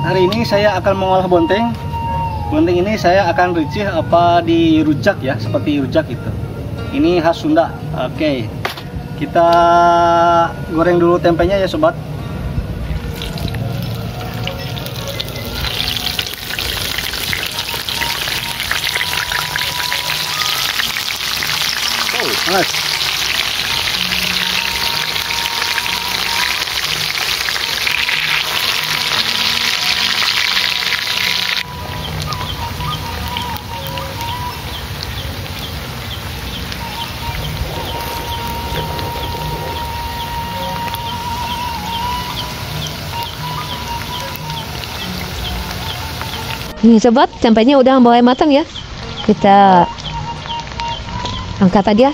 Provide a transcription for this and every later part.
Hari ini saya akan mengolah bonteng. Bonteng ini saya akan ricih apa di rujak ya, seperti rujak itu. Ini khas Sunda. Oke. Kita goreng dulu tempenya ya sobat. Oh, panas. Ini sobat, tempenya udah mulai matang ya. Kita angkat aja.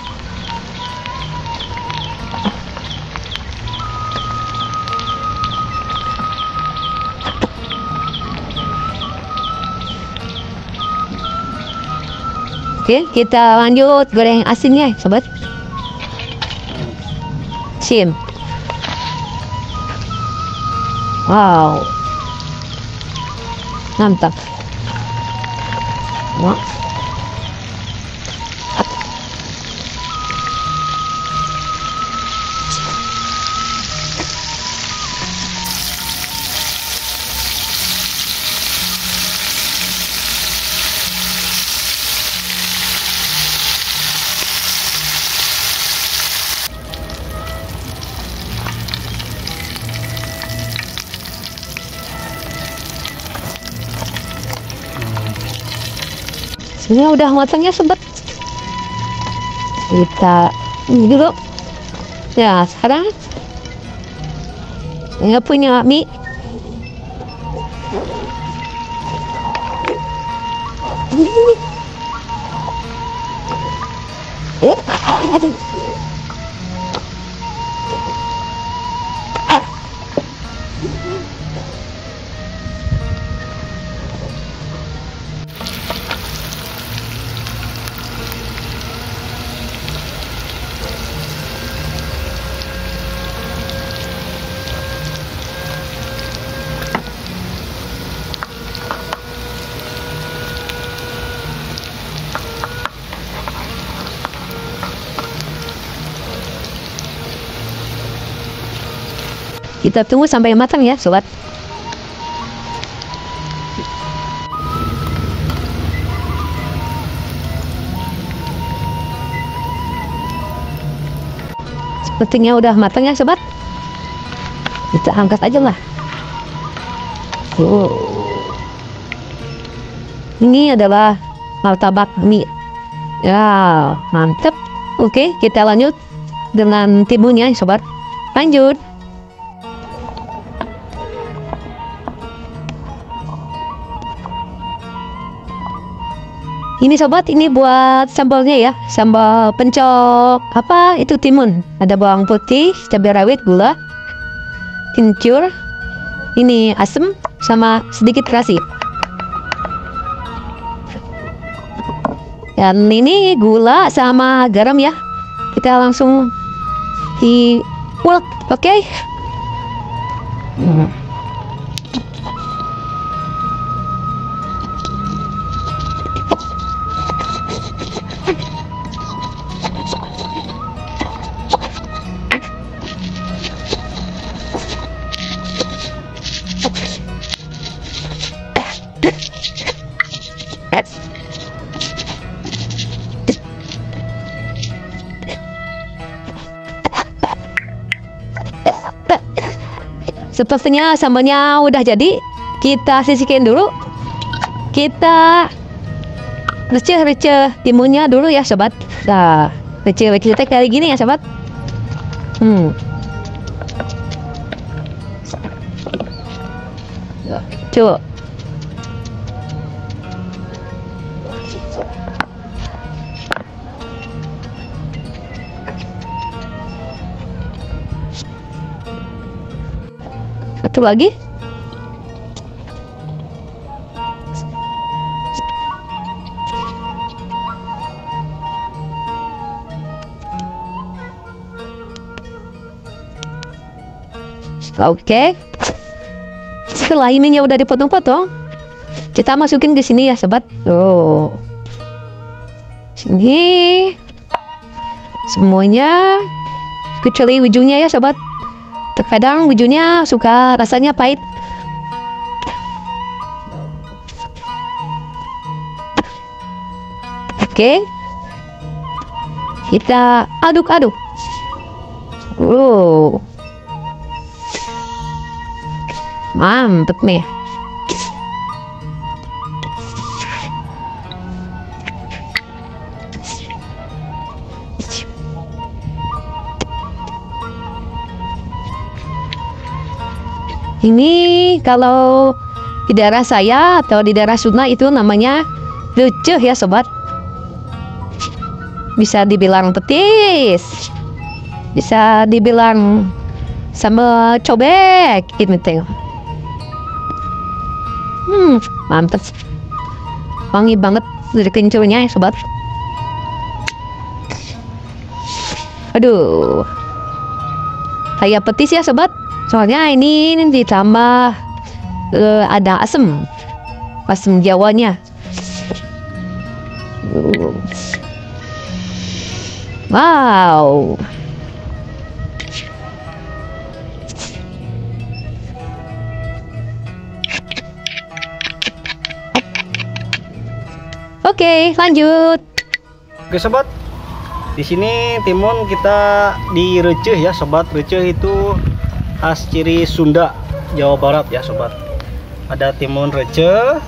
Oke, kita lanjut goreng asinnya sobat. Sim. Wow. Mantap. Wah. Ini udah matangnya sobat. Kita ini dulu. Ya, sekarang saya punya mie. Aduh. Kita tunggu sampai matang ya sobat. Sepertinya udah matang ya sobat. Kita angkat aja lah. Ini adalah martabak mie. Ya, mantap. Oke, kita lanjut dengan timunnya sobat. Lanjut. Ini sobat, ini buat sambalnya ya, sambal pencok apa itu timun. Ada bawang putih, cabai rawit, gula, kencur, ini asem sama sedikit terasi. Dan ini gula sama garam ya. Kita langsung diulek, oke? Sepertinya sambalnya udah jadi. Kita sisihkan dulu. Kita receh-receh timunnya dulu ya sobat. Nah, receh-receh kayak gini ya sobat. Coba. Satu lagi. Oke. Setelah ininya udah dipotong-potong, kita masukin ke sini ya sobat. Tuh, sini semuanya kecuali ujungnya ya sobat. Terkadang ujungnya suka rasanya pahit. Oke, kita aduk-aduk. Mantep nih. Ini kalau di daerah saya atau di daerah Sunda itu namanya receh ya sobat. Bisa dibilang petis, bisa dibilang sambal cobek ini teh. Mantep, wangi banget dari kencurnya ya sobat. Aduh, kayak petis ya sobat. Soalnya ini ditambah ada asam Jawanya. Wow. Oke, lanjut. Oke sobat, di sini timun kita di receh ya sobat. Receh itu khas ciri Sunda, Jawa Barat ya sobat. Ada timun receh,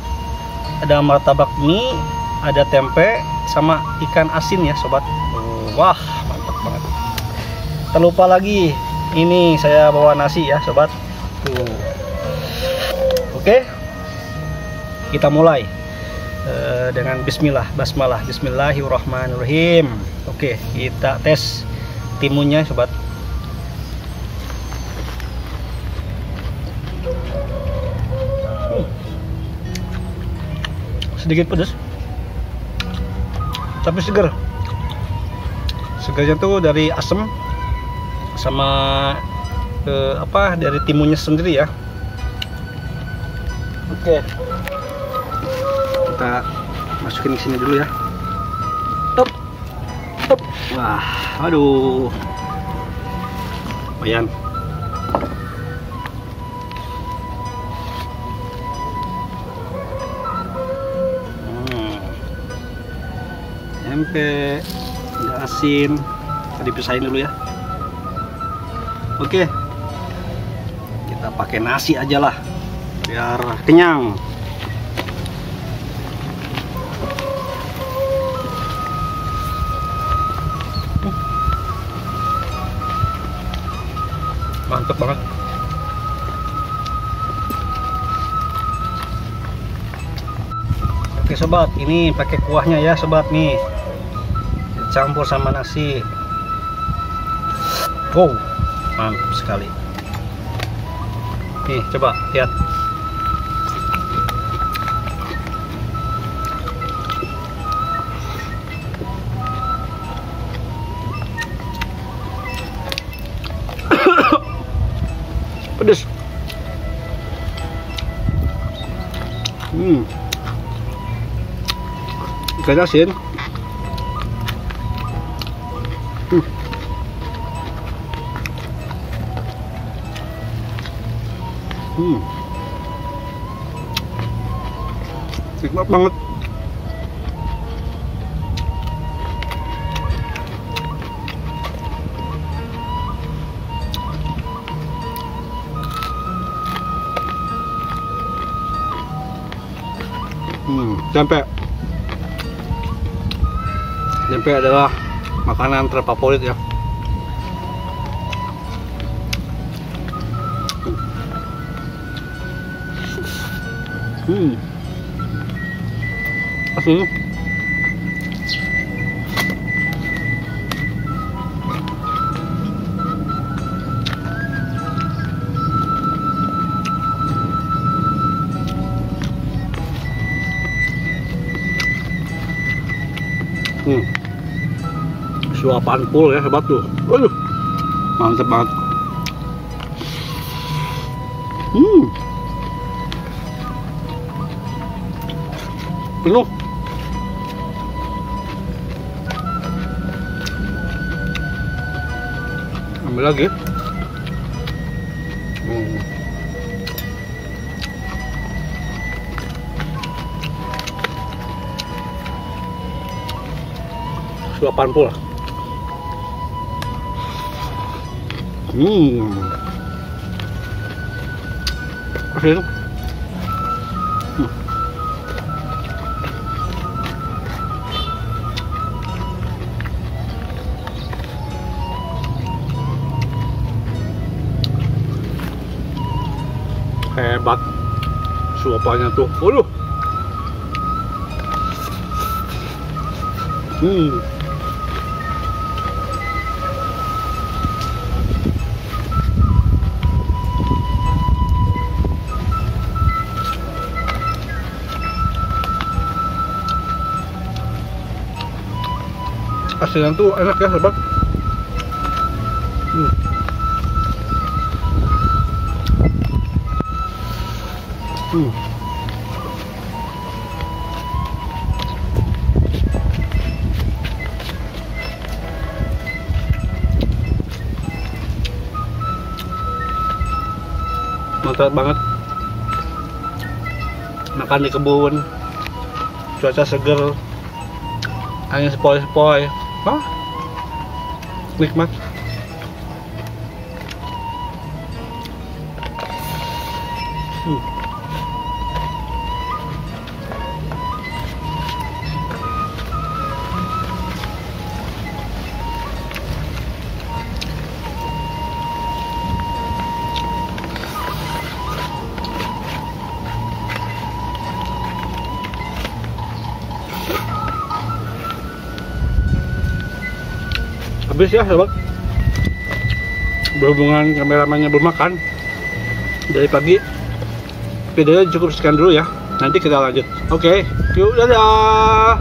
ada martabak mie, ada tempe, sama ikan asin ya sobat. Wah, mantap banget. Terlupa lagi, ini saya bawa nasi ya sobat. Tuh. Oke, kita mulai dengan basmalah. Bismillahirrahmanirrahim. Oke, kita tes timunnya sobat. Sedikit pedas tapi segar. Segarnya tuh dari asam sama dari timunnya sendiri ya. Oke, kita masukin ke sini dulu ya. Top. Wah, aduh, lumayan. Tempe, ada asin, kita dipisahin dulu ya. Oke, kita pakai nasi aja lah biar kenyang. Mantap banget. Oke sobat, ini pakai kuahnya ya sobat nih. Campur sama nasi. Wow, mantap sekali. Nih, coba lihat. Pedes. Ikan asin. Nikmat banget. Tempe adalah makanan terfavorit ya. Asin. Suapan full ya sobat tuh. Waduh, mantep banget. penuh. Ambil lagi. Suapan pula. Asin. Hebat suapannya tuh. Waduh. Asinan tuh enak ya sobat. Mantap banget. Makan di kebun, cuaca seger, angin sepoi-sepoi. Nikmat. Habis ya sobat, berhubungan kameramannya belum makan dari pagi. Videonya cukup sekian dulu ya, nanti kita lanjut. Oke, yuk, dadah.